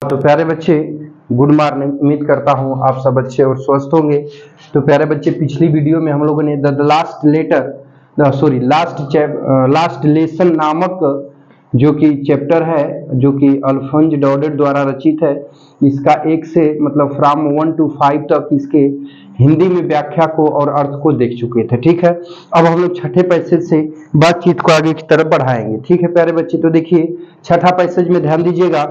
तो प्यारे बच्चे, गुड मॉर्निंग। उम्मीद करता हूँ आप सब अच्छे और स्वस्थ होंगे। तो प्यारे बच्चे, पिछली वीडियो में हम लोगों ने द लास्ट लेसन नामक जो कि चैप्टर है, जो कि अल्फोंस डॉडेट द्वारा रचित है, इसका 1 से मतलब फ्रॉम 1 to 5 तक इसके हिंदी में व्याख्या को और अर्थ को देख चुके थे। ठीक है, अब हम लोग छठे पैसेज से बातचीत को आगे की तरफ बढ़ाएंगे। ठीक है प्यारे बच्चे, तो देखिए छठा पैसेज में ध्यान दीजिएगा।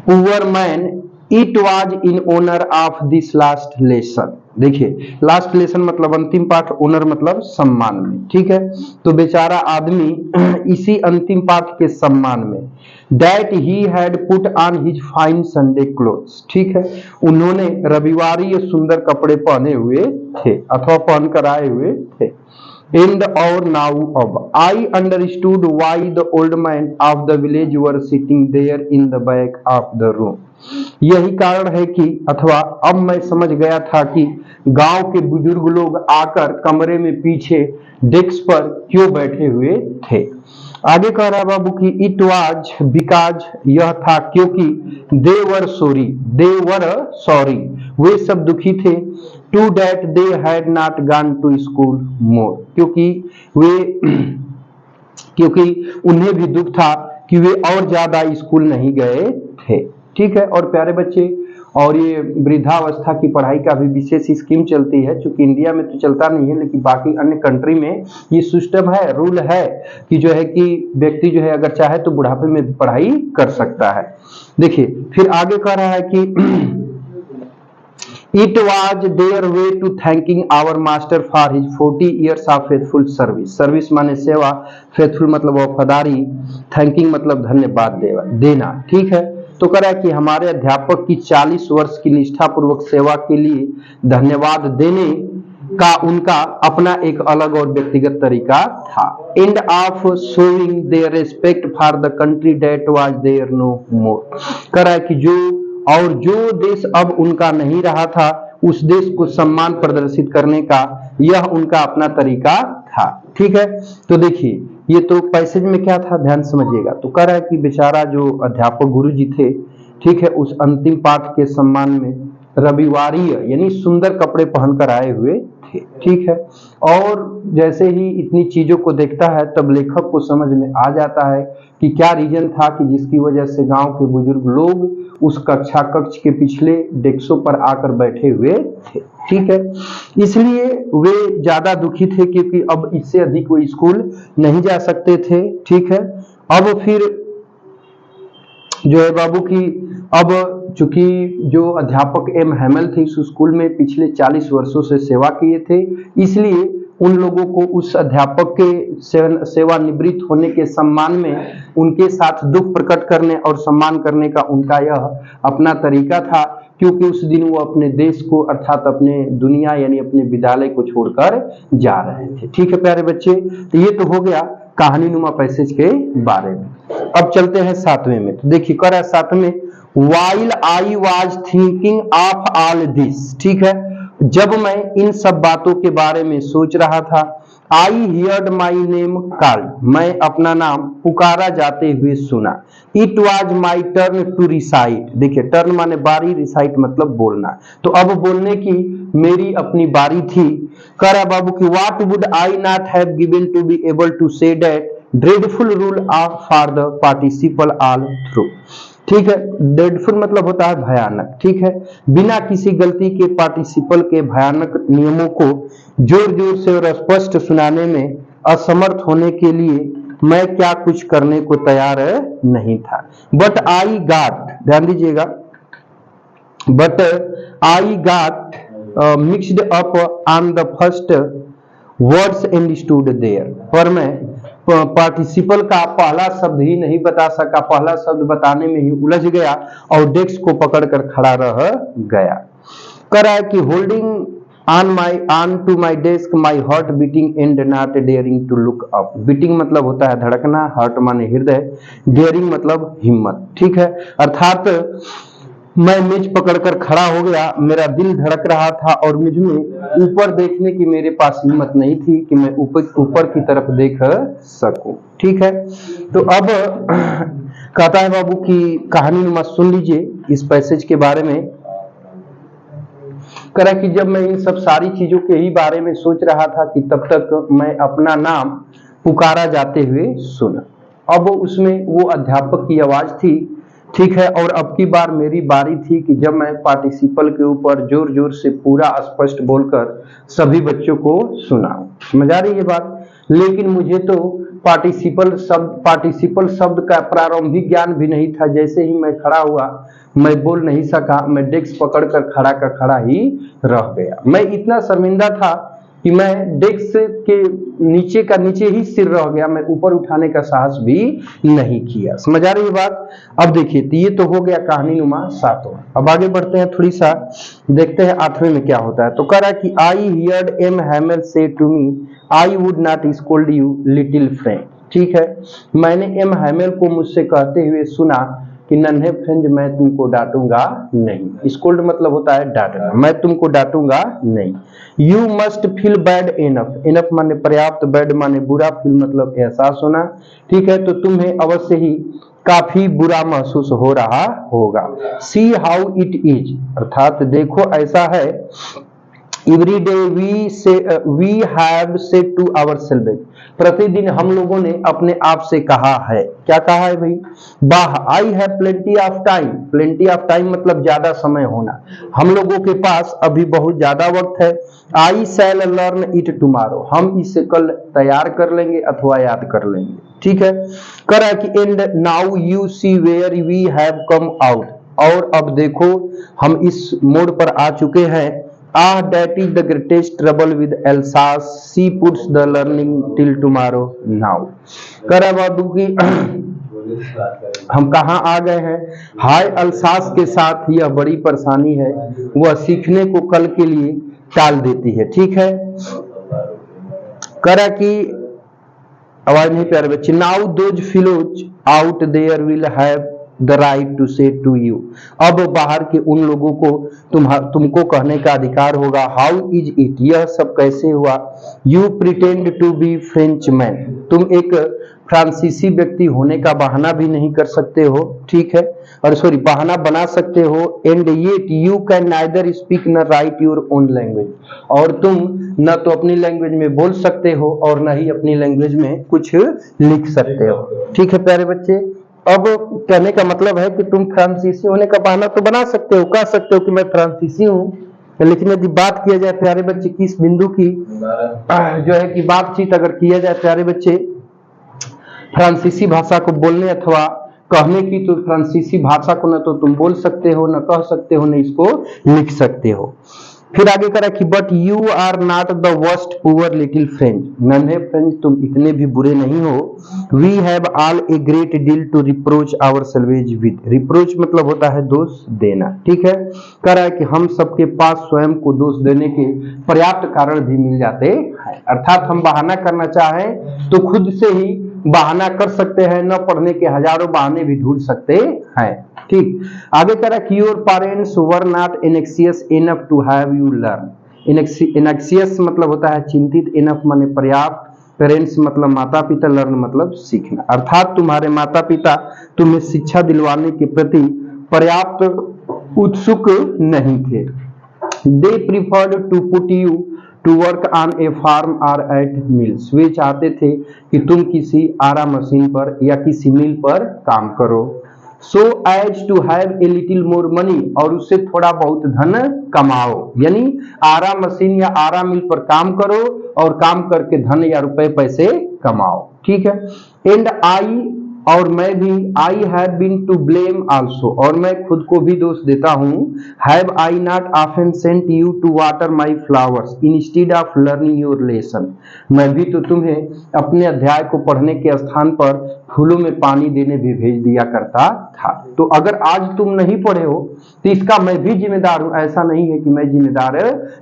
Poor man, it was in honour of this last lesson. देखिए लास्ट लेसन मतलब अंतिम पाठ, ओनर मतलब सम्मान में। ठीक है, तो बेचारा आदमी इसी अंतिम पाठ के सम्मान में that he had put on his fine Sunday clothes. ठीक है, उन्होंने रविवारी सुंदर कपड़े पहने हुए थे अथवा पहन कर आए हुए थे। And or now of I understood why the old man of the village were sitting there in the back of the room। यही कारण है कि अथवा अब मैं समझ गया था कि गांव के बुजुर्ग लोग आकर कमरे में पीछे डेस्क पर क्यों बैठे हुए थे। आगे कह रहा है बाबू कि इट वाज बिकॉज, यह था क्योंकि दे वर सॉरी, वे सब दुखी थे। To that they had not gone to school more, क्योंकि उन्हें भी दुख था कि वे और ज्यादा स्कूल नहीं गए थे। ठीक है, और प्यारे बच्चे, और ये वृद्धावस्था की पढ़ाई का भी विशेष स्कीम चलती है, क्योंकि इंडिया में तो चलता नहीं है लेकिन बाकी अन्य कंट्री में ये सिस्टम है, रूल है कि जो है कि व्यक्ति जो है अगर चाहे तो बुढ़ापे में भी पढ़ाई कर सकता है। देखिए फिर आगे कह रहा है कि It was their way to thanking our master for his 40 years of faithful service। Service माने सेवा, फेथफुल मतलब वफादारी, थैंकिंग मतलब धन्यवाद देना। ठीक है, तो कह रहा है कि हमारे अध्यापक की 40 वर्ष की निष्ठापूर्वक सेवा के लिए धन्यवाद देने का उनका अपना एक अलग और व्यक्तिगत तरीका था। And of showing their respect for the country that was their no more. कह रहा है कि जो देश अब उनका नहीं रहा था, उस देश को सम्मान प्रदर्शित करने का यह उनका अपना तरीका था। ठीक है, तो देखिए ये तो पैसेज में क्या था, ध्यान समझिएगा। तो कह रहा है कि बेचारा जो अध्यापक गुरु जी थे, ठीक है, उस अंतिम पाठ के सम्मान में रविवारी यानी सुंदर कपड़े पहनकर आए हुए थे। ठीक है, और जैसे ही इतनी चीजों को देखता है तब लेखक को समझ में आ जाता है कि क्या रीजन था कि जिसकी वजह से गांव के बुजुर्ग लोग उस कक्ष के पिछले डेस्कों पर आकर बैठे हुए थे। ठीक है, इसलिए वे ज्यादा दुखी थे क्योंकि अब इससे अधिक वो स्कूल नहीं जा सकते थे। ठीक है, अब फिर जो है बाबू की अब चूंकि जो अध्यापक एम हैमल थे इस स्कूल में पिछले 40 वर्षों से सेवा किए थे, इसलिए उन लोगों को उस अध्यापक के सेवानिवृत्त होने के सम्मान में उनके साथ दुख प्रकट करने और सम्मान करने का उनका यह अपना तरीका था, क्योंकि उस दिन वो अपने देश को अर्थात अपने दुनिया यानी अपने विद्यालय को छोड़कर जा रहे थे। ठीक है प्यारे बच्चे, तो ये तो हो गया कहानी नुमा पैसेज के बारे में। अब चलते हैं 7वें में। तो देखिए कर 7वें, while I was thinking of all this. ठीक है, जब मैं इन सब बातों के बारे में सोच रहा था, I heard my name called, मैं अपना नाम पुकारा जाते हुए सुना। It was my turn to recite. देखिए टर्न माने बारी, रिसाइट मतलब बोलना, तो अब बोलने की मेरी अपनी बारी थी। करा बाबू की what would I not have given to be able to say that dreadful rule of for the participle all through. ठीक है, ड्रेडफुल मतलब होता है भयानक। ठीक है, बिना किसी गलती के पार्टिसिपल के भयानक नियमों को जोर जोर से और स्पष्ट सुनाने में असमर्थ होने के लिए मैं क्या कुछ करने को तैयार नहीं था। बट आई गाट, ध्यान दीजिएगा, but I got mixed up on the first words and stood there. पर मैं पार्टिसिपल का पहला शब्द ही नहीं बता सका, पहला शब्द बताने में ही उलझ गया और डेस्क को पकड़कर खड़ा रह गया। कर रहा है कि holding on to my desk my heart beating and not daring to look up. Beating मतलब होता है धड़कना, हार्ट माने हृदय, डेयरिंग मतलब हिम्मत। ठीक है, अर्थात मैं मेज पकड़कर खड़ा हो गया, मेरा दिल धड़क रहा था और मुझ में ऊपर देखने की मेरे पास हिम्मत नहीं थी कि मैं ऊपर की तरफ देख सकूं। ठीक है, तो अब कहता है बाबू की कहानी मत सुन लीजिए इस पैसेज के बारे में। कह रहा कि जब मैं इन सब सारी चीजों के ही बारे में सोच रहा था कि तब तक मैं अपना नाम पुकारा जाते हुए सुना। अब उसमें वो अध्यापक की आवाज थी, ठीक है, और अब की बार मेरी बारी थी कि जब मैं पार्टिसिपल के ऊपर जोर जोर से पूरा स्पष्ट बोलकर सभी बच्चों को सुनाऊं। समझ आ रही है बात? लेकिन मुझे तो पार्टिसिपल शब्द का प्रारंभिक ज्ञान भी नहीं था। जैसे ही मैं खड़ा हुआ मैं बोल नहीं सका, मैं डेस्क पकड़कर खड़ा का खड़ा ही रह गया। मैं इतना शर्मिंदा था कि मैं डेस्क के नीचे का नीचे ही सिर रह गया, मैं ऊपर उठाने का साहस भी नहीं किया। समझ आ रही है बात? अब देखिए, तो ये तो हो गया कहानी नुमा 7वां। अब आगे बढ़ते हैं, थोड़ी सा देखते हैं 8वें में क्या होता है। तो कह रहा है कि I heard M Hamel say to me I would not scold you little friend. ठीक है, मैंने एम हैमेल को मुझसे कहते हुए सुना कि नन्हे फ्रेंड मैं तुमको डांटूंगा नहीं। स्कोल्ड मतलब होता है डांटना, मैं तुमको डांटूंगा नहीं। You must feel bad enough, enough माने पर्याप्त, बैड माने बुरा, फील मतलब एहसास होना। ठीक है, तो तुम्हें अवश्य ही काफी बुरा महसूस हो रहा होगा। सी हाउ इट इज, अर्थात देखो ऐसा है। Every day we have said to ourselves, प्रतिदिन हम लोगों ने अपने आप से कहा है। क्या कहा है भाई? वाह, I have plenty of time, plenty of time मतलब ज्यादा समय होना, हम लोगों के पास अभी बहुत ज्यादा वक्त है। आई शैल लर्न इट टुमारो, हम इसे कल तैयार कर लेंगे अथवा याद कर लेंगे। ठीक है, करा कि and now you see where we have come out, और अब देखो हम इस मोड़ पर आ चुके हैं। Ah, that is the greatest trouble with Elsa's. She puts the learning till tomorrow now. करा बाबू की हम कहाँ आ गए हैं? हाय अल्सास के साथ यह बड़ी परेशानी है, वह सीखने को कल के लिए टाल देती है। ठीक है, करा कि आवाज नहीं प्यारे बच्चे। Now those fellows out there will have the right to say to you, अब बाहर के उन लोगों को तुमको कहने का अधिकार होगा। हाउ इज इट, यह सब कैसे हुआ। You pretend to be French man, तुम एक फ्रांसीसी व्यक्ति होने का बहाना भी नहीं कर सकते हो। ठीक है, और सॉरी बहाना बना सकते हो। And yet you can neither speak न राइट योर ओन लैंग्वेज, और तुम न तो अपनी लैंग्वेज में बोल सकते हो और न ही अपनी लैंग्वेज में कुछ लिख सकते हो। ठीक है प्यारे बच्चे, अब कहने का मतलब है कि तुम फ्रांसीसी होने का बहाना तो बना सकते हो, कह सकते हो कि मैं फ्रांसीसी हूँ, लेकिन यदि बात किया जाए प्यारे बच्चे किस बिंदु की जो है कि बातचीत अगर किया जाए प्यारे बच्चे फ्रांसीसी भाषा को बोलने अथवा कहने की, तो फ्रांसीसी भाषा को न तो तुम बोल सकते हो, न कह सकते हो, न इसको लिख सकते हो। फिर आगे करा कि but you are not the worst poor little friend, नन्हे फ्रेंड तुम इतने भी बुरे नहीं हो। We have all a great deal to reproach ourselves with, reproach मतलब होता है दोष देना। ठीक है, कह रहा है कि हम सबके पास स्वयं को दोष देने के पर्याप्त कारण भी मिल जाते हैं, अर्थात हम बहाना करना चाहें तो खुद से ही बहाना कर सकते हैं, न पढ़ने के हजारों बहाने भी ढूंढ सकते हैं। ठीक, आगे कह रहा कि your parents were not anxious enough to have you learn, anxious मतलब होता है चिंतित, इनफ माने पर्याप्त, पेरेंट्स मतलब माता पिता, लर्न मतलब सीखना, अर्थात तुम्हारे माता पिता तुम्हें शिक्षा दिलवाने के प्रति पर्याप्त उत्सुक नहीं थे। They preferred to put you to work on a farm or at mills, वे चाहते थे कि तुम किसी आरा मशीन पर या किसी मिल पर काम करो। So as to have a little more money, और उससे थोड़ा बहुत धन कमाओ, यानी आरा मशीन या आरा मिल पर काम करो और काम करके धन या रुपए पैसे कमाओ। ठीक है, एंड आई, और मैं भी, I have been to blame also, और मैं खुद को भी दोष देता हूँ। Have I not often sent you to water my flowers instead of learning your lesson, मैं भी तो तुम्हें अपने अध्याय को पढ़ने के स्थान पर फूलों में पानी देने भी भेज दिया करता था। तो अगर आज तुम नहीं पढ़े हो तो इसका मैं भी जिम्मेदार हूँ, ऐसा नहीं है कि मैं जिम्मेदार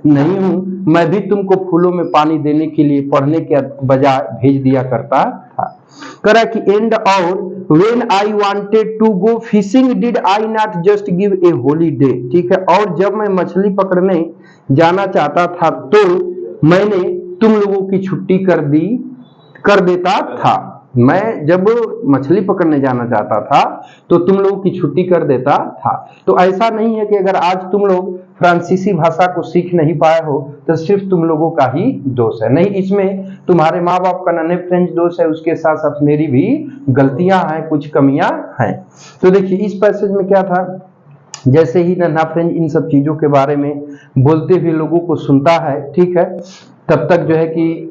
नहीं हूँ, मैं भी तुमको फूलों में पानी देने के लिए पढ़ने के बजाय भेज दिया करता था। करा कि एंड और when I wanted to go fishing did I not just give a holiday, ठीक है, और जब मैं मछली पकड़ने जाना चाहता था तो मैंने तुम लोगों की छुट्टी कर देता था। मैं जब मछली पकड़ने जाना चाहता था तो तुम लोगों की छुट्टी कर देता था। तो ऐसा नहीं है कि अगर आज तुम लोग फ्रांसीसी भाषा को सीख नहीं पाए हो तो सिर्फ तुम लोगों का ही दोष है, नहीं, इसमें तुम्हारे माँ बाप का नन्हे फ्रेंच दोष है, उसके साथ साथ मेरी भी गलतियां हैं, कुछ कमियां हैं। तो देखिए इस पैसेज में क्या था, जैसे ही नन्हा फ्रेंच इन सब चीजों के बारे में बोलते हुए लोगों को सुनता है, ठीक है, तब तक जो है कि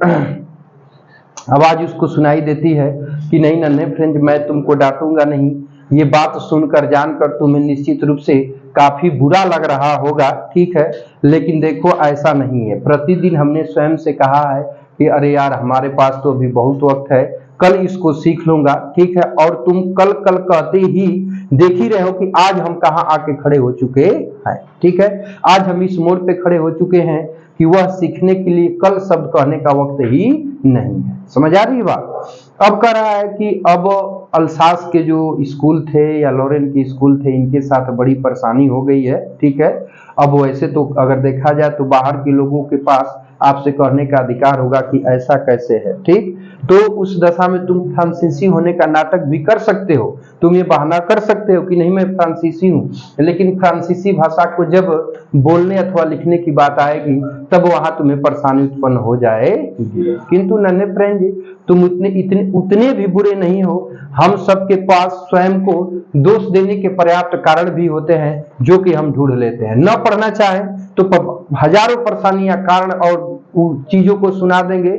आवाज उसको सुनाई देती है कि नहीं नन्हे फ्रेंच, मैं तुमको डांटूंगा नहीं। ये बात सुनकर जानकर तुम्हें निश्चित रूप से काफी बुरा लग रहा होगा, ठीक है, लेकिन देखो ऐसा नहीं है। प्रतिदिन हमने स्वयं से कहा है कि अरे यार हमारे पास तो अभी बहुत वक्त है, कल इसको सीख लूंगा, ठीक है, और तुम कल कल कहते ही देख ही रहे हो कि आज हम कहाँ आके खड़े हो चुके हैं, ठीक है, आज हम इस मोड़ पे खड़े हो चुके हैं कि वह सीखने के लिए कल शब्द कहने का वक्त ही नहीं है। समझ आ रही है बात। अब कह रहा है कि अब अल्सास के जो स्कूल थे या लॉरेन के स्कूल थे, इनके साथ बड़ी परेशानी हो गई है, ठीक है। अब वैसे तो अगर देखा जाए तो बाहर के लोगों के पास आपसे कहने का अधिकार होगा कि ऐसा कैसे है, ठीक, तो उस दशा में तुम फ्रांसीसी होने का नाटक भी कर सकते हो, तुम ये बहाना कर सकते हो कि नहीं मैं फ्रांसीसी हूँ, लेकिन फ्रांसीसी भाषा को जब बोलने अथवा लिखने की बात आएगी तब वहां तुम्हें परेशानी उत्पन्न हो जाएगी। किंतु नन्हे फ्रेंड तुम उतने भी बुरे नहीं हो, हम सबके पास स्वयं को दोष देने के पर्याप्त कारण भी होते हैं जो कि हम ढूंढ लेते हैं। न पढ़ना चाहें तो हजारों परेशानियां कारण और चीजों को सुना देंगे,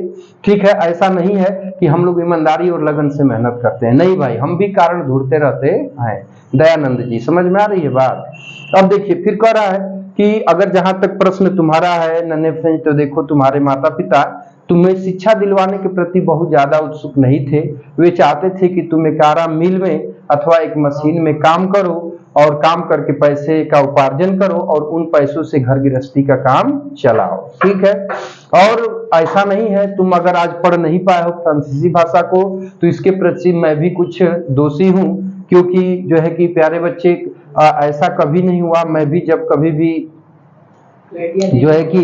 ठीक है, ऐसा नहीं है कि हम लोग ईमानदारी और लगन से मेहनत करते हैं, नहीं भाई, हम भी कारण ढूंढते रहते हैं। दयानंद जी, समझ में आ रही है बात। अब देखिए फिर कह रहा है कि अगर जहां तक प्रश्न तुम्हारा है नन्हे फ्रेंच, तो देखो तुम्हारे माता पिता तुम्हें शिक्षा दिलवाने के प्रति बहुत ज्यादा उत्सुक नहीं थे। वे चाहते थे कि तुम एक आराम मिल में अथवा एक मशीन में काम करो और काम करके पैसे का उपार्जन करो और उन पैसों से घर गृहस्थी का काम चलाओ, ठीक है। और ऐसा नहीं है, तुम अगर आज पढ़ नहीं पाए हो फ्रांसीसी भाषा को तो इसके प्रति मैं भी कुछ दोषी हूँ, क्योंकि जो है कि प्यारे बच्चे ऐसा कभी नहीं हुआ। मैं भी जब कभी भी जो है कि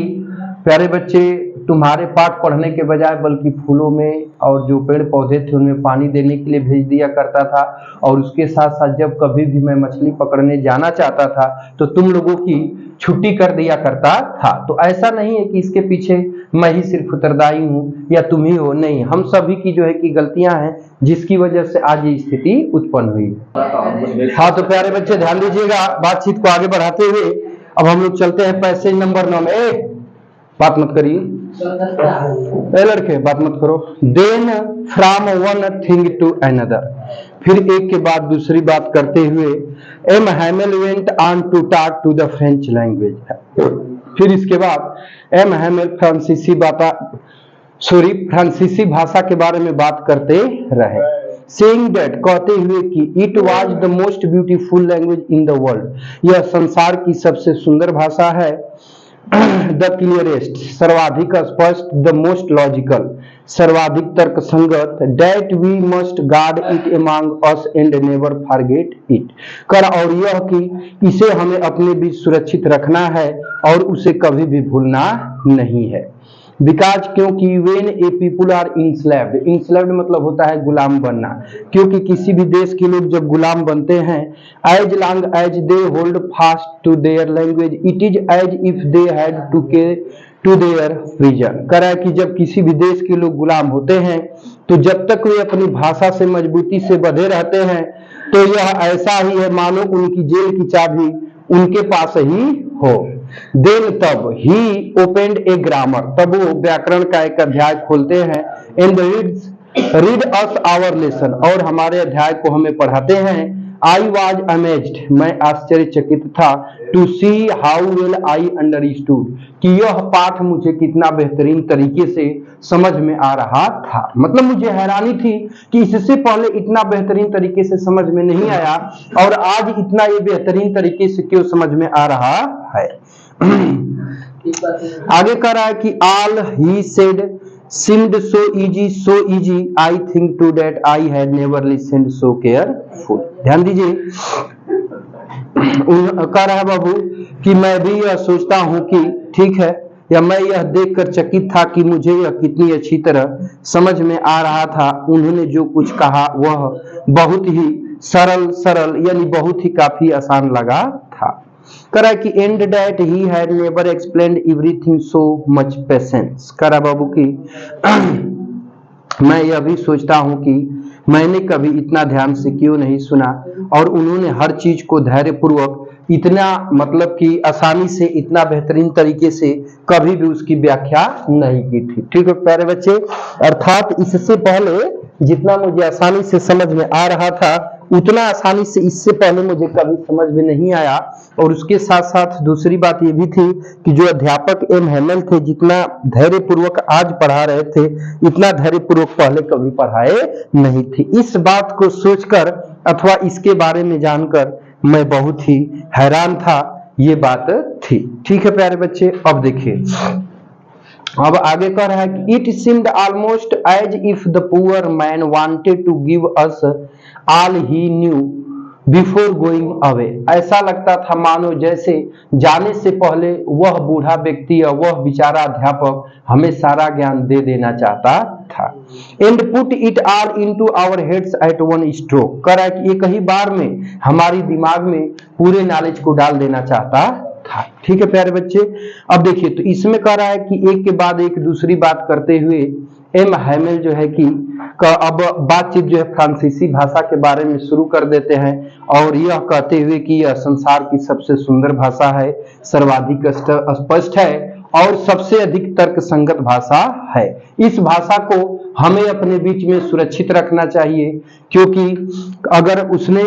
प्यारे बच्चे तुम्हारे पाठ पढ़ने के बजाय बल्कि फूलों में और जो पेड़ पौधे थे उनमें पानी देने के लिए भेज दिया करता था, और उसके साथ साथ जब कभी भी मैं मछली पकड़ने जाना चाहता था तो तुम लोगों की छुट्टी कर दिया करता था। तो ऐसा नहीं है कि इसके पीछे मैं ही सिर्फ उत्तरदायी हूँ या तुम ही हो, नहीं, हम सभी की जो है कि गलतियां हैं जिसकी वजह से आज ये स्थिति उत्पन्न हुई है। हाँ तो प्यारे बच्चे ध्यान दीजिएगा, बातचीत को आगे बढ़ाते हुए अब हम लोग चलते हैं पैसेज नंबर 9 में। बात मत करिए लड़के, बात मत करो। Then from one thing to another, फिर एक के बाद दूसरी बात करते हुए M Hamel went on to talk to the French language. फिर इसके बाद एम हैमेल फ्रांसीसी भाषा के बारे में बात करते रहे। सेइंग दैट, कहते हुए कि it was the most beautiful language in the world, यह संसार की सबसे सुंदर भाषा है। द क्लियरेस्ट, सर्वाधिक स्पष्ट। द मोस्ट लॉजिकल, सर्वाधिक तर्क संगत। That we must guard it among us and never forget it, कर और यह कि इसे हमें अपने बीच सुरक्षित रखना है और उसे कभी भी भूलना नहीं है। बिकॉज, क्योंकि when a people are enslaved, enslaved मतलब होता है गुलाम बनना, क्योंकि किसी भी देश के लोग जब गुलाम बनते हैं, as long as they hold fast to their language it is as if they had to their prison. कह रहा है कि जब किसी भी देश के लोग गुलाम होते हैं तो जब तक वे अपनी भाषा से मजबूती से बंधे रहते हैं तो यह ऐसा ही है मानो उनकी जेल की चाबी उनके पास ही हो। देन, तब ही ओपेंड ए ग्रामर, तब वो व्याकरण का एक अध्याय खोलते हैं। And read us our lesson, और हमारे अध्याय को हमें पढ़ाते हैं। आई वॉज अमेज्ड, मैं आश्चर्यचकित था। To see how well I understood, कि यह पाठ मुझे कितना बेहतरीन तरीके से समझ में आ रहा था। मतलब मुझे हैरानी थी कि इससे पहले इतना बेहतरीन तरीके से समझ में नहीं आया और आज इतना ये बेहतरीन तरीके से क्यों समझ में आ रहा है। आगे कह रहा है कि all he said seemed so easy I think to that I had never listened so careful। ध्यान दीजिए, कह रहा है बाबू कि मैं भी यह सोचता हूं कि ठीक है या मैं यह देखकर चकित था कि मुझे यह कितनी अच्छी तरह समझ में आ रहा था। उन्होंने जो कुछ कहा वह बहुत ही सरल यानी बहुत ही काफी आसान लगा था। करा कि and that he had never explained everything so much patience. करा बाबू की मैं यह भी सोचता हूं कि मैंने कभी इतना ध्यान से क्यों नहीं सुना और उन्होंने हर चीज को धैर्यपूर्वक इतना मतलब कि आसानी से इतना बेहतरीन तरीके से कभी भी उसकी व्याख्या नहीं की थी। ठीक है प्यारे बच्चे, अर्थात इससे पहले जितना मुझे आसानी से समझ में आ रहा था उतना आसानी से इससे पहले मुझे कभी समझ में नहीं आया। और उसके साथ साथ दूसरी बात ये भी थी कि जो अध्यापक एम हेमल थे जितना धैर्यपूर्वक आज पढ़ा रहे थे इतना धैर्यपूर्वक पहले कभी पढ़ाए नहीं थे। इस बात को सोचकर अथवा इसके बारे में जानकर मैं बहुत ही हैरान था, ये बात थी। ठीक है प्यारे बच्चे, अब देखिए अब आगे कह रहा है कि it seemed almost as if the poor man wanted to give us all he knew before going away. ऐसा लगता था मानो जैसे जाने से पहले वह बूढ़ा व्यक्ति या वह बेचारा अध्यापक हमें सारा ज्ञान दे देना चाहता था। And put it all into our heads at one stroke. कह रहा है कि एक ही बार में हमारी दिमाग में पूरे नॉलेज को डाल देना चाहता था। ठीक है प्यारे बच्चे, अब देखिए तो इसमें कह रहा है कि एक के बाद एक दूसरी बात करते हुए एम हैमेल जो है कि अब बातचीत जो है फ्रांसीसी भाषा के बारे में शुरू कर देते हैं और यह कहते हुए कि यह संसार की सबसे सुंदर भाषा है, सर्वाधिक स्पष्ट है और सबसे अधिक तर्क संगत भाषा है। इस भाषा को हमें अपने बीच में सुरक्षित रखना चाहिए, क्योंकि अगर उसने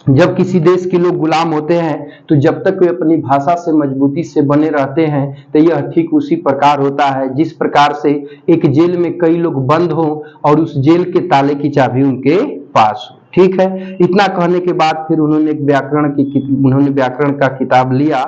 जब किसी देश के लोग गुलाम होते हैं तो जब तक वे अपनी भाषा से मजबूती से बने रहते हैं तो यह ठीक उसी प्रकार होता है जिस प्रकार से एक जेल में कई लोग बंद हों और उस जेल के ताले की चाबी उनके पास हो। ठीक है, इतना कहने के बाद फिर उन्होंने एक व्याकरण का किताब लिया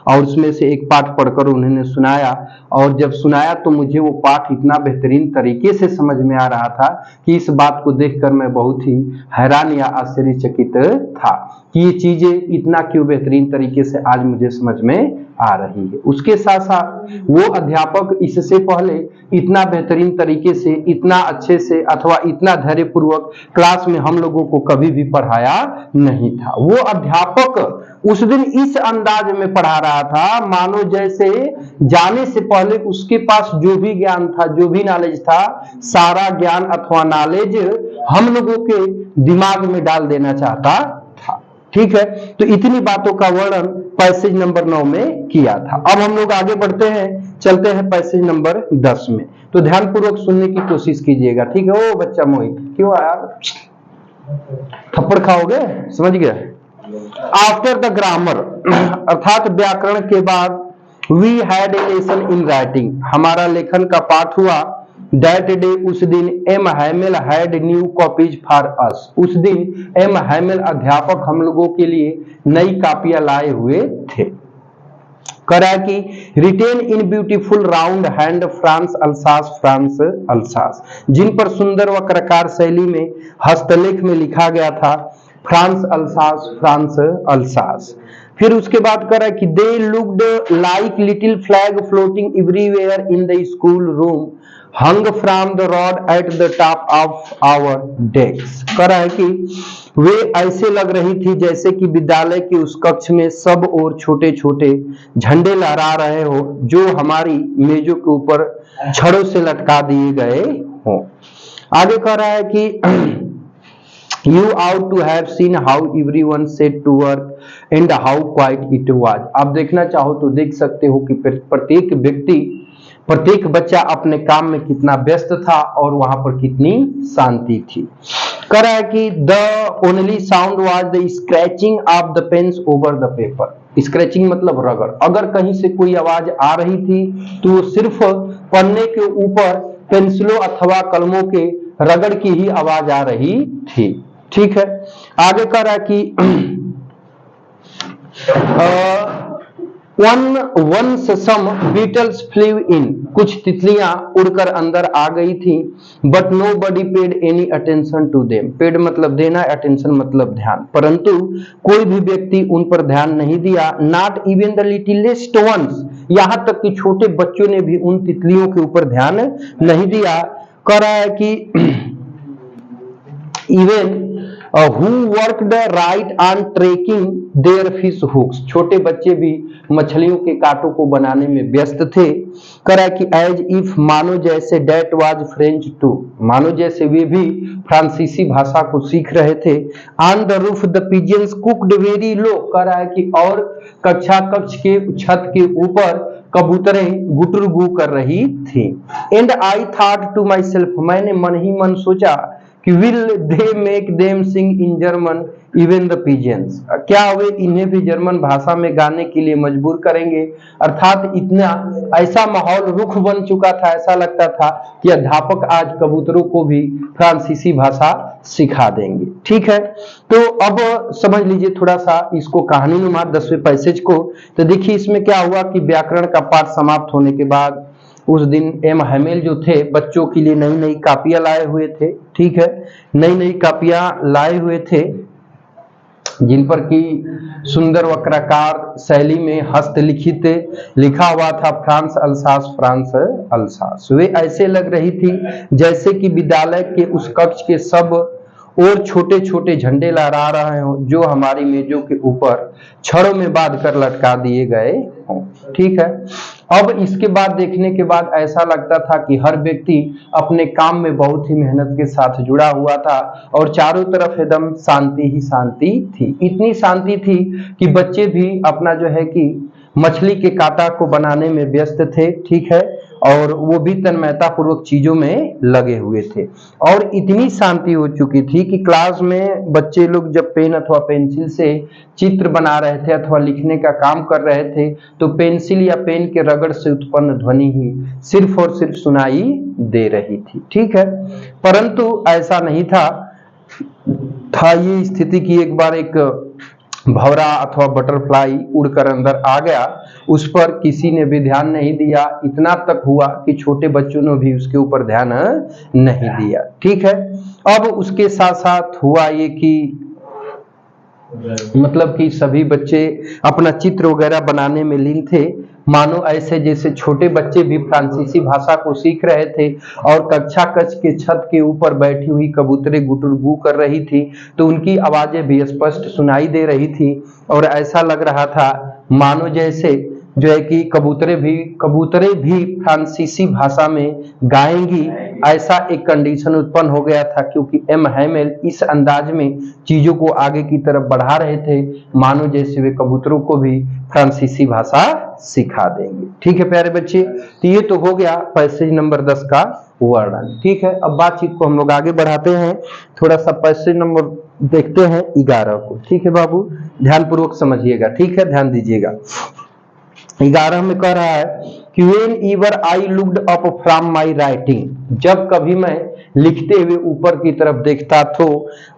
और उसमें से एक पाठ पढ़कर उन्होंने सुनाया और जब सुनाया तो मुझे वो पाठ इतना बेहतरीन तरीके से समझ में आ रहा था कि इस बात को देखकर मैं बहुत ही हैरान या आश्चर्यचकित था कि ये चीजें इतना क्यों बेहतरीन तरीके से आज मुझे समझ में आ रही है। उसके साथ साथ वो अध्यापक इससे पहले इतना बेहतरीन तरीके से, इतना अच्छे से अथवा इतना धैर्यपूर्वक क्लास में हम लोगों को कभी भी पढ़ाया नहीं था। वो अध्यापक उस दिन इस अंदाज में पढ़ा रहा था मानो जैसे जाने से पहले उसके पास जो भी ज्ञान था, जो भी नॉलेज था, सारा ज्ञान अथवा नॉलेज हम लोगों के दिमाग में डाल देना चाहता था। ठीक है, तो इतनी बातों का वर्णन पैसेज नंबर 9 में किया था। अब हम लोग आगे बढ़ते हैं, चलते हैं पैसेज नंबर 10 में। तो ध्यानपूर्वक सुनने की कोशिश कीजिएगा। ठीक है, ओ बच्चा मोहित क्यों आया, थप्पड़ खाओगे, समझ गया। आफ्टर द ग्रामर अर्थात व्याकरण के बाद we had a lesson in writing, हमारा लेखन का पाठ हुआ। That day उस दिन M Hamel had new copies for us, उस दिन एम हैमेल अध्यापक हम लोगों के लिए नई कापियां लाए हुए थे। करा कि written in beautiful round hand France Alsace, जिन पर सुंदर वक्रकार शैली में हस्तलेख में लिखा गया था फ्रांस अल्सास। फिर उसके बाद करा कि they looked like little flag floating everywhere in the school room hung from the rod at the top of our decks। करा है कि वे ऐसे लग रही थी जैसे कि विद्यालय के उस कक्ष में सब और छोटे छोटे झंडे लहरा रहे हो जो हमारी मेजों के ऊपर छड़ों से लटका दिए गए हो। आगे कह रहा है कि You ought to have seen how everyone set to work and how quiet it was। आप देखना चाहो तो देख सकते हो कि प्रत्येक बच्चा अपने काम में कितना व्यस्त था और वहां पर कितनी शांति थी। कह रहा है कि the only sound was the scratching of the pens over the paper. Scratching मतलब रगड़, अगर कहीं से कोई आवाज आ रही थी तो सिर्फ पन्ने के ऊपर पेंसिलों अथवा कलमों के रगड़ की ही आवाज आ रही थी। ठीक है, आगे कह रहा है कि once some beetles flew in, कुछ तितलियां उड़कर अंदर आ गई थी। but nobody paid any attention to them, paid मतलब देना, attention मतलब ध्यान, परंतु कोई भी व्यक्ति उन पर ध्यान नहीं दिया। not even the littlest ones, यहाँ तक कि छोटे बच्चों ने भी उन तितलियों के ऊपर ध्यान नहीं दिया। कह रहा है कि even who worked right on tracking their fish hooks, छोटे बच्चे भी मछलियों के कांटों को बनाने में व्यस्त थे। करा कि एज इफ, मानो जैसे, डेट वाज फ्रेंच टू, मानो जैसे वे भी फ्रांसीसी भाषा को सीख रहे थे। On the roof the pigeons cooed very low, करा है कि और कक्षा कक्ष के छत के ऊपर कबूतरें गुटरगू कर रही थी। And I thought to myself, मैंने मन ही मन सोचा कि will they make them sing in German even the pigeons, क्या वे इन्हें भी जर्मन भाषा में गाने के लिए मजबूर करेंगे। अर्थात इतना ऐसा माहौल रुख बन चुका था, ऐसा लगता था कि अध्यापक आज कबूतरों को भी फ्रांसीसी भाषा सिखा देंगे। ठीक है, तो अब समझ लीजिए थोड़ा सा इसको, कहानी नुमा 10वें पैसेज को। तो देखिए इसमें क्या हुआ कि व्याकरण का पाठ समाप्त होने के बाद उस दिन एम हैमेल जो थे बच्चों के लिए नई नई कापियां लाए हुए थे। ठीक है, नई नई कापियां लाए हुए थे जिन पर की सुंदर वक्राकार शैली में हस्तलिखित लिखा हुआ था फ्रांस अल्सास, फ्रांस अल्सास। वे ऐसे लग रही थी जैसे कि विद्यालय के उस कक्ष के सब और छोटे छोटे झंडे लहरा रहे हों जो हमारी मेजों के ऊपर छड़ों में बांध कर लटका दिए गए हों। ठीक है, अब इसके बाद देखने के बाद ऐसा लगता था कि हर व्यक्ति अपने काम में बहुत ही मेहनत के साथ जुड़ा हुआ था और चारों तरफ एकदम शांति ही शांति थी। इतनी शांति थी कि बच्चे भी अपना जो है कि मछली के कांटा को बनाने में व्यस्त थे। ठीक है, और वो भी तन्मयता पूर्वक चीजों में लगे हुए थे और इतनी शांति हो चुकी थी कि क्लास में बच्चे लोग जब पेन अथवा पेंसिल से चित्र बना रहे थे अथवा लिखने का काम कर रहे थे तो पेंसिल या पेन के रगड़ से उत्पन्न ध्वनि ही सिर्फ और सिर्फ सुनाई दे रही थी। ठीक है, परंतु ऐसा नहीं था ये स्थिति की एक बार एक भंवरा अथवा बटरफ्लाई उड़कर अंदर आ गया, उस पर किसी ने भी ध्यान नहीं दिया। इतना तक हुआ कि छोटे बच्चों ने भी उसके ऊपर ध्यान नहीं दिया। ठीक है, अब उसके साथ साथ हुआ ये कि मतलब कि सभी बच्चे अपना चित्र वगैरह बनाने में लीन थे, मानो ऐसे जैसे छोटे बच्चे भी फ्रांसीसी भाषा को सीख रहे थे और कक्षा कक्ष के छत के ऊपर बैठी हुई कबूतरें गुटरगू कर रही थी तो उनकी आवाजें भी स्पष्ट सुनाई दे रही थी और ऐसा लग रहा था मानो जैसे जो है कि कबूतरें भी फ्रांसीसी भाषा में गाएंगी, ऐसा एक कंडीशन उत्पन्न हो गया था क्योंकि एम हैमेल इस अंदाज में चीजों को आगे की तरफ बढ़ा रहे थे मानो जैसे वे कबूतरों को भी फ्रांसीसी भाषा सिखा देंगे। ठीक है प्यारे बच्चे, तो ये तो हो गया पैसेज नंबर 10 का वर्णन। ठीक है, अब बातचीत को हम लोग आगे बढ़ाते हैं, थोड़ा सा पैसेज नंबर देखते हैं 11 को। ठीक है बाबू, ध्यान पूर्वक समझिएगा। ठीक है, ध्यान दीजिएगा। 11 में कह रहा है कि when ever I looked up from my writing, जब कभी मैं लिखते हुए ऊपर की तरफ देखता तो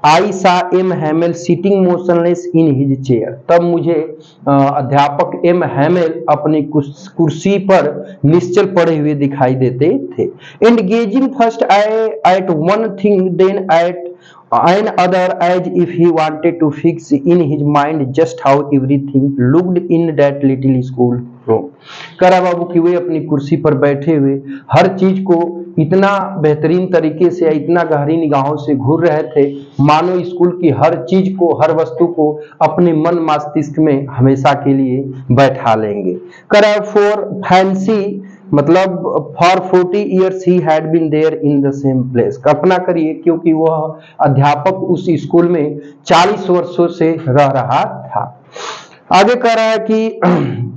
I saw M Hamel sitting motionless in his chair, तब मुझे अध्यापक एम हैमेल अपनी कुर्सी पर निश्चल पड़े हुए दिखाई देते थे। Engaging first at one thing then at another as if he wanted to fix in his mind just how everything looked in that little school room। करा बाबू कि वे अपनी कुर्सी पर बैठे हुए हर चीज को इतना बेहतरीन तरीके से इतना गहरी निगाहों से घूर रहे थे मानो स्कूल की हर चीज को, हर वस्तु को अपने मन मस्तिष्क में हमेशा के लिए बैठा लेंगे। करा फॉर फैंसी मतलब for 40 years he had been there in the same place। कल्पना करिए क्योंकि वह अध्यापक उस स्कूल में 40 वर्षों से रह रहा था। आगे कह रहा है कि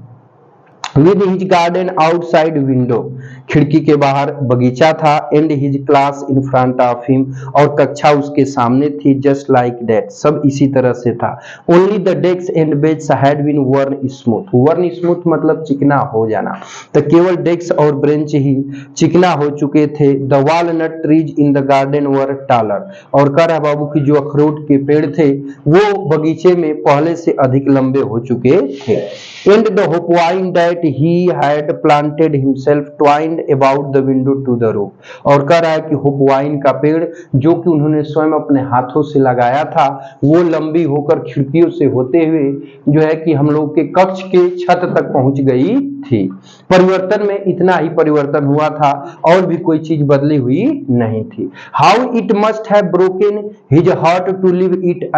with his garden outside window, खिड़की के बाहर बगीचा था, and his class in front of him, और कक्षा उसके सामने थी, just like that, सब इसी तरह से था। only the desks and benches had been worn smooth मतलब चिकना हो जाना, तो केवल डेस्क और ब्रेंच ही चिकना हो चुके थे। the walnut trees in the garden were taller, और कह रहा बाबू की जो अखरोट के पेड़ थे वो बगीचे में पहले से अधिक लंबे हो चुके थे। and the hopewine that he had planted himself twined wind about the window to the roof. और कह रहा है कि होप वाइन का पेड़ जो कि उन्होंने स्वयं अपने हाथों से लगाया था वो लंबी होकर खिड़कियों से होते हुए जो है कि हम लोग के कक्ष के छत तक पहुंच गई थी। परिवर्तन में इतना ही परिवर्तन हुआ था और भी कोई चीज बदली हुई नहीं थी। How it must have broken his heart to leave it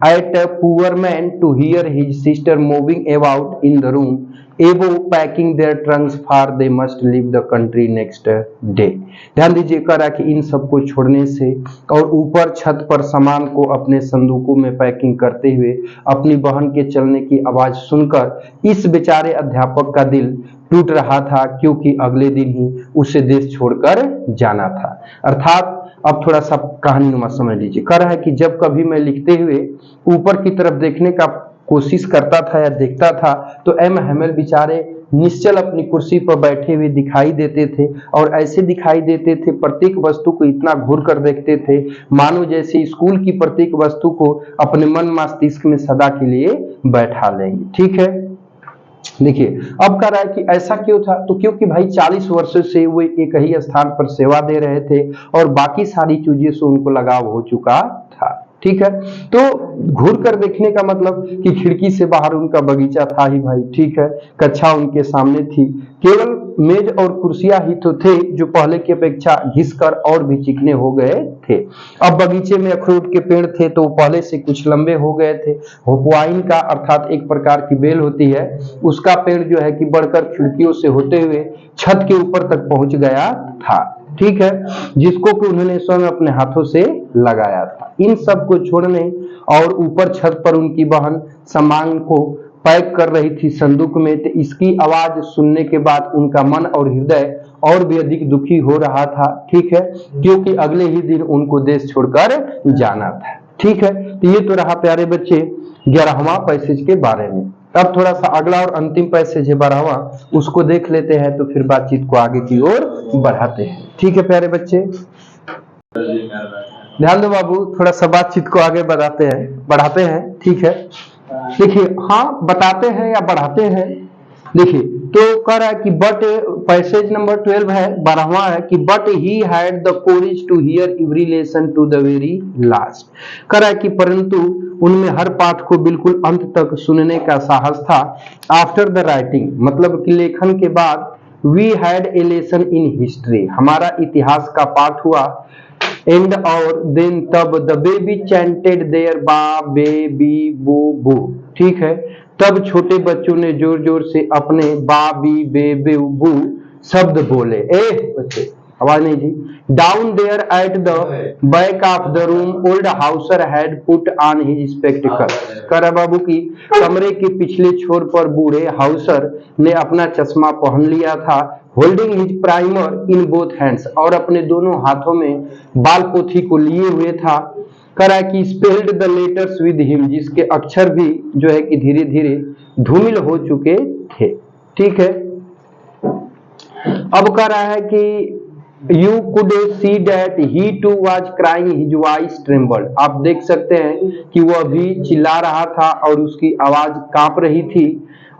at a poor man to hear his sister moving about in the room above packing their trunks for they must leave the country next day। ध्यान दीजिए, कह रहा कि इन सबको छोड़ने से और ऊपर छत पर सामान को अपने संदूकों में पैकिंग करते हुए अपनी बहन के चलने की आवाज सुनकर इस बेचारे अध्यापक का दिल टूट रहा था, क्योंकि अगले दिन ही उसे देश छोड़कर जाना था। अर्थात अब थोड़ा सा कहानी नुमा समझ लीजिए। कह रहा है कि जब कभी मैं लिखते हुए ऊपर की तरफ देखने का कोशिश करता था या देखता था तो एम हैमेल बेचारे निश्चल अपनी कुर्सी पर बैठे हुए दिखाई देते थे और ऐसे दिखाई देते थे, प्रत्येक वस्तु को इतना घूर कर देखते थे मानो जैसे स्कूल की प्रत्येक वस्तु को अपने मन मस्तिष्क में सदा के लिए बैठा लेंगे। ठीक है, देखिए अब कह रहा है कि ऐसा क्यों था, तो क्योंकि भाई 40 वर्षों से वो एक ही स्थान पर सेवा दे रहे थे और बाकी सारी चीजों से उनको लगाव हो चुका था। ठीक है, तो घूर कर देखने का मतलब कि खिड़की से बाहर उनका बगीचा था ही भाई। ठीक है, कक्षा उनके सामने थी, केवल मेज और कुर्सियां ही तो थे जो पहले की अपेक्षा घिसकर और भी चिकने हो गए थे। अब बगीचे में अखरोट के पेड़ थे तो पहले से कुछ लंबे हो गए थे। होपवाइन का अर्थात एक प्रकार की बेल होती है, उसका पेड़ जो है कि बढ़कर खिड़कियों से होते हुए छत के ऊपर तक पहुंच गया था। ठीक है, जिसको कि उन्होंने स्वयं अपने हाथों से लगाया था। इन सब को छोड़ने और ऊपर छत पर उनकी बहन सामान को पैक कर रही थी संदूक में, तो इसकी आवाज सुनने के बाद उनका मन और हृदय और भी अधिक दुखी हो रहा था। ठीक है, क्योंकि अगले ही दिन उनको देश छोड़कर जाना था। ठीक है, तो ये तो रहा प्यारे बच्चे 11वां पैसेज के बारे में। अब थोड़ा सा अगला और अंतिम पैसेज है 12वां, उसको देख लेते हैं तो फिर बातचीत को आगे की ओर बढ़ाते हैं। ठीक है प्यारे बच्चे, ध्यान दो बाबू, थोड़ा सा बातचीत को आगे बढ़ाते हैं। ठीक है, देखिए हाँ बताते हैं या बढ़ाते हैं। देखिए तो कह रहा है कि बट पैसेज नंबर 12 है, 12वां है कि but he had the courage to hear every lesson to the very last. कह रहा है कि परंतु उनमें हर पाठ को बिल्कुल अंत तक सुनने का साहस था। आफ्टर द राइटिंग मतलब कि लेखन के बाद, we had a lesson in history, हमारा इतिहास का पाठ हुआ। एंड और देन तब the baby chanted their ba baby bu bu. ठीक है, तब छोटे बच्चों ने जोर जोर से अपने बा बी बे बे बू शब्द बोले। बच्चे आवाज नहीं जी। Down there at the back of the room old Hauser had put on his spectacle. करा बाबू की कमरे के पिछले छोर पर बूढ़े हाउसर ने अपना चश्मा पहन लिया था। Holding his primer in both hands, और अपने दोनों हाथों में बाल पोथी को लिए हुए था। करा कि spelled the letters with him, जिसके अक्षर भी जो है कि धीरे धीरे धूमिल हो चुके थे। ठीक है, अब कह रहा है कि You could see that he too was crying, his voice trembled। आप देख सकते हैं कि वह भी चिल्ला रहा था और उसकी आवाज कांप रही थी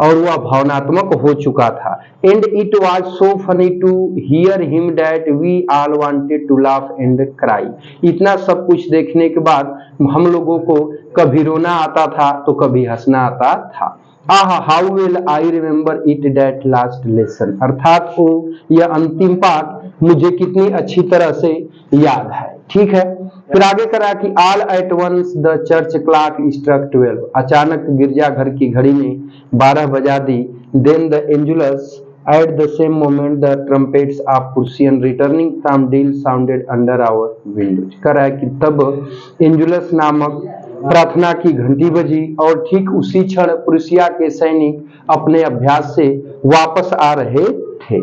और वह भावनात्मक हो चुका था। And it was so funny to hear him that we all wanted to laugh and cry। इतना सब कुछ देखने के बाद हम लोगों को कभी रोना आता था तो कभी हंसना आता था। How well I remember it that last lesson, अर्थात वो यह अंतिम पाठ मुझे कितनी अच्छी तरह से याद है। ठीक है, फिर आगे करा कि all at once the church clock struck 12, अचानक गिरजाघर की घड़ी ने 12 बजा दी। Then the Angelus at the same moment the trumpets of Prussian returning from drill sounded under our windows. करा कि तब एंजुलस नामक प्रार्थना की घंटी बजी और ठीक उसी क्षण पुरुषिया के सैनिक अपने अभ्यास से वापस आ रहे थे।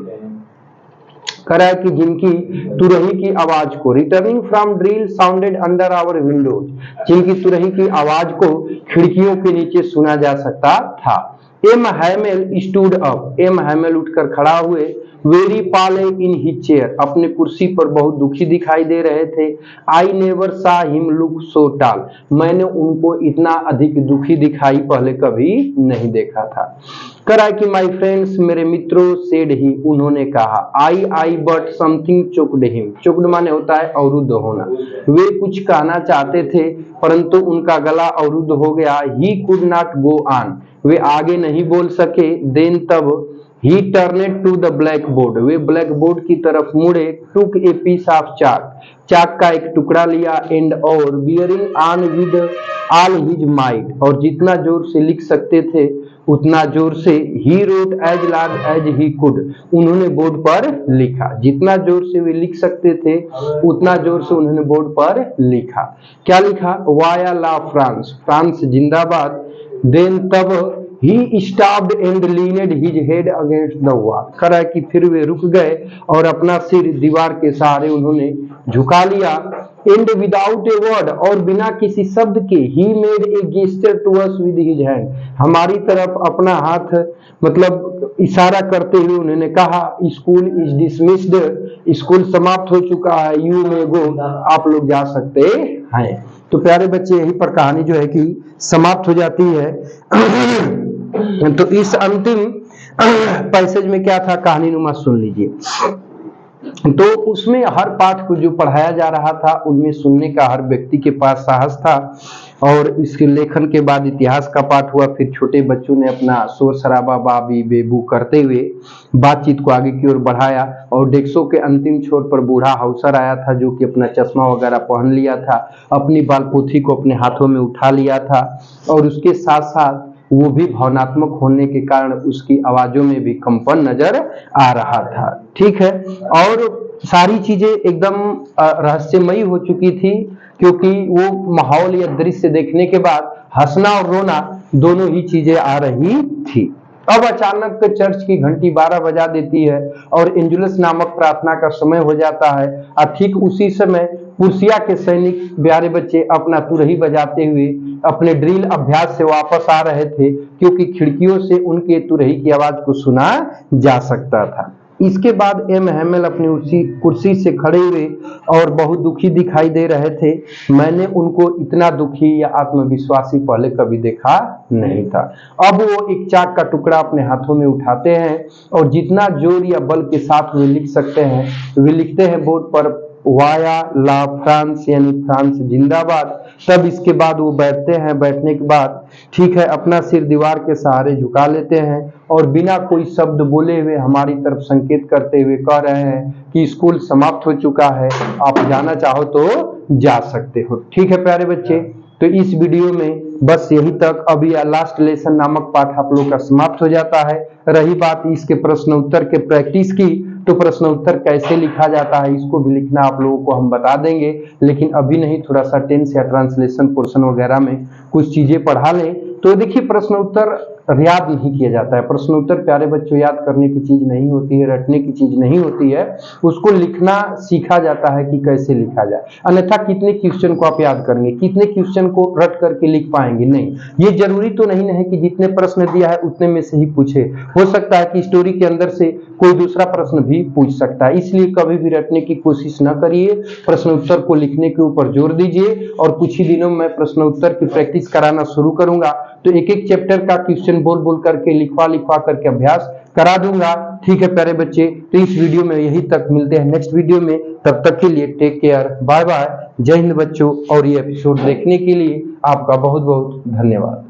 करा कि जिनकी तुरही की आवाज को, returning from drill sounded under our windows, जिनकी तुरही की आवाज को खिड़कियों के नीचे सुना जा सकता था। M Hamel stood up, M Hamel उठकर खड़ा हुए। वेरी पाले इन हिज चेयर, अपने कुर्सी पर बहुत दुखी दिखाई दे रहे थे। आई नेवर सा हिम लुक सो टाल, मैंने उनको इतना अधिक दुखी दिखाई पहले कभी नहीं देखा था। करा कि माई फ्रेंड्स, मेरे मित्रों, सेड ही, उन्होंने कहा। I but something choked him, choked माने होता है अवरुद्ध होना। वे कुछ कहना चाहते थे परंतु उनका गला अवरुद्ध हो गया। He could not go on, वे आगे नहीं बोल सके। देन तब he turned to the blackboard, वे ब्लैक बोर्ड की तरफ मुड़े। टुक ए पीस ऑफ चाक, चाक का एक टुकड़ा लिया। एंड और bearing on with all his might, और जितना जोर से लिख सकते थे उतना जोर से। He wrote as long as he could, उन्होंने बोर्ड पर लिखा। जितना जोर से वे लिख सकते थे उतना जोर से उन्होंने बोर्ड पर लिखा। क्या लिखा? वाया ला फ्रांस, फ्रांस जिंदाबाद। देन तब he stopped and leaned his head against the wall, करा कि फिर वे रुक गए और अपना सिर दीवार के सहारे उन्होंने झुका लिया। एंड विदाउट ए वर्ड, और बिना किसी शब्द के, he made a gesture to us with his hand, हमारी तरफ अपना हाथ मतलब इशारा करते हुए उन्होंने कहा, स्कूल इज डिसमिस्ड, स्कूल समाप्त हो चुका है। यू मे गो, आप लोग जा सकते हैं। तो प्यारे बच्चे, यहीं पर कहानी जो है कि समाप्त हो जाती है। तो इस अंतिम पैसेज में क्या था, कहानी नुमा सुन लीजिए। तो उसमें हर पाठ को जो पढ़ाया जा रहा था उनमें सुनने का हर व्यक्ति के पास साहस था। और इसके लेखन के बाद इतिहास का पाठ हुआ। फिर छोटे बच्चों ने अपना शोर शराबा बाबी बेबू करते हुए बातचीत को आगे की ओर बढ़ाया। और डेस्कों के अंतिम छोर पर बूढ़ा हाउसर आया था जो कि अपना चश्मा वगैरह पहन लिया था, अपनी बालपोथी को अपने हाथों में उठा लिया था। और उसके साथ साथ वो भी भावनात्मक होने के कारण उसकी आवाजों में भी कंपन नजर आ रहा था। ठीक है, और सारी चीजें एकदम रहस्यमयी हो चुकी थी, क्योंकि वो माहौल या दृश्य देखने के बाद हंसना और रोना दोनों ही चीजें आ रही थी। अब अचानक चर्च की घंटी 12 बजा देती है और एंजुलस नामक प्रार्थना का समय हो जाता है। और ठीक उसी समय पुर्सिया के सैनिक प्यारे बच्चे अपना तुरही बजाते हुए अपने ड्रिल अभ्यास से वापस आ रहे थे, क्योंकि खिड़कियों से उनके तुरही की आवाज को सुना जा सकता था। इसके बाद एम हैमेल अपनी उसी कुर्सी से खड़े हुए और बहुत दुखी दिखाई दे रहे थे। मैंने उनको इतना दुखी या आत्मविश्वासी पहले कभी देखा नहीं था। अब वो एक चाक का टुकड़ा अपने हाथों में उठाते हैं और जितना जोर या बल के साथ वे लिख सकते हैं वे लिखते हैं बोर्ड पर, वाया ला फ्रांस, यानी फ्रांस जिंदाबाद। तब इसके बाद वो बैठते हैं। बैठने के बाद ठीक है, अपना सिर दीवार के सहारे झुका लेते हैं और बिना कोई शब्द बोले हुए हमारी तरफ संकेत करते हुए कह रहे हैं कि स्कूल समाप्त हो चुका है, आप जाना चाहो तो जा सकते हो। ठीक है प्यारे बच्चे, तो इस वीडियो में बस यही तक। अभी लास्ट लेसन नामक पाठ आप लोग का समाप्त हो जाता है। रही बात इसके प्रश्न उत्तर के प्रैक्टिस की, तो प्रश्न उत्तर कैसे लिखा जाता है इसको भी लिखना आप लोगों को हम बता देंगे, लेकिन अभी नहीं, थोड़ा सा टेंस या ट्रांसलेशन पोर्शन वगैरह में कुछ चीजें पढ़ा लें। तो देखिए, प्रश्न उत्तर याद नहीं किया जाता है। प्रश्न उत्तर प्यारे बच्चों याद करने की चीज नहीं होती है, रटने की चीज नहीं होती है, उसको लिखना सीखा जाता है कि कैसे लिखा जाए। अन्यथा कितने क्वेश्चन को आप याद करेंगे, कितने क्वेश्चन को रट करके लिख पाएंगे? नहीं, ये जरूरी तो नहीं है कि जितने प्रश्न दिया है उतने में से ही पूछे। हो सकता है कि स्टोरी के अंदर से कोई दूसरा प्रश्न भी पूछ सकता है, इसलिए कभी भी रटने की कोशिश न करिए, प्रश्न उत्तर को लिखने के ऊपर जोर दीजिए। और कुछ ही दिनों में प्रश्न उत्तर की प्रैक्टिस कराना शुरू करूंगा, तो एक एक चैप्टर का क्वेश्चन बोल बोल करके लिखवा करके अभ्यास करा दूंगा। ठीक है प्यारे बच्चे, तो इस वीडियो में यही तक, मिलते हैं नेक्स्ट वीडियो में। तब तक के लिए टेक केयर, बाय बाय, जय हिंद बच्चों। और ये एपिसोड देखने के लिए आपका बहुत बहुत धन्यवाद।